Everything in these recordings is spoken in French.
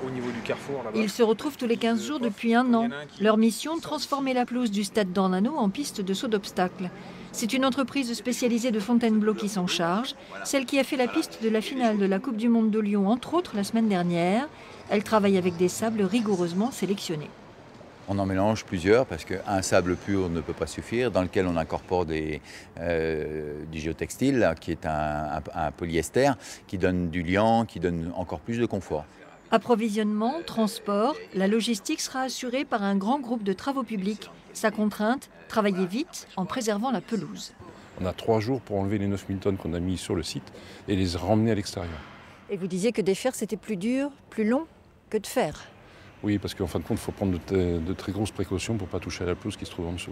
au niveau du carrefour là-bas. Ils se retrouvent tous les 15 jours depuis un an. Leur mission, transformer la pelouse du stade d'Ornano en piste de saut d'obstacles. C'est une entreprise spécialisée de Fontainebleau qui s'en charge, celle qui a fait la piste de la finale de la Coupe du Monde de Lyon, entre autres la semaine dernière. Elle travaille avec des sables rigoureusement sélectionnés. On en mélange plusieurs parce qu'un sable pur ne peut pas suffire, dans lequel on incorpore du géotextile, qui est un polyester, qui donne du liant, qui donne encore plus de confort. Approvisionnement, transport, la logistique sera assurée par un grand groupe de travaux publics. Sa contrainte, travailler vite en préservant la pelouse. On a 3 jours pour enlever les 9000 tonnes qu'on a mis sur le site et les ramener à l'extérieur. Et vous disiez que défaire, c'était plus dur, plus long que de faire. Oui, parce qu'en fin de compte, il faut prendre de très grosses précautions pour ne pas toucher à la pelouse qui se trouve en dessous.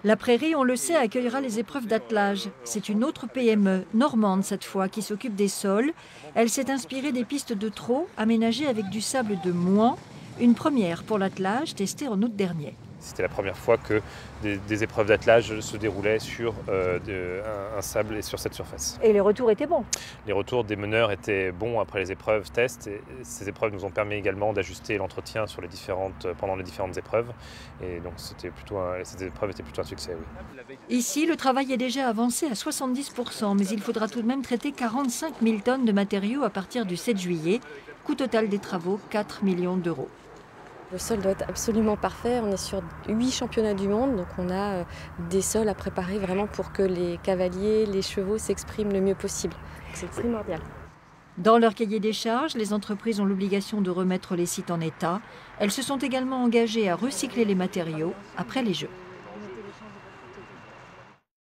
La Prairie, on le sait, accueillera les épreuves d'attelage. C'est une autre PME, normande cette fois, qui s'occupe des sols. Elle s'est inspirée des pistes de trot aménagées avec du sable de Mouan. Une première pour l'attelage, testée en août dernier. C'était la première fois que des épreuves d'attelage se déroulaient sur un sable et sur cette surface. Et les retours étaient bons. Les retours des meneurs étaient bons après les épreuves tests. Et ces épreuves nous ont permis également d'ajuster l'entretien pendant les différentes épreuves. Et donc ces épreuves étaient plutôt un succès, oui. Ici, le travail est déjà avancé à 70%, mais il faudra tout de même traiter 45 000 tonnes de matériaux à partir du 7 juillet. Coût total des travaux, 4 millions d'euros. Le sol doit être absolument parfait. On est sur 8 championnats du monde, donc on a des sols à préparer vraiment pour que les cavaliers, les chevaux s'expriment le mieux possible. C'est primordial. Dans leur cahier des charges, les entreprises ont l'obligation de remettre les sites en état. Elles se sont également engagées à recycler les matériaux après les Jeux.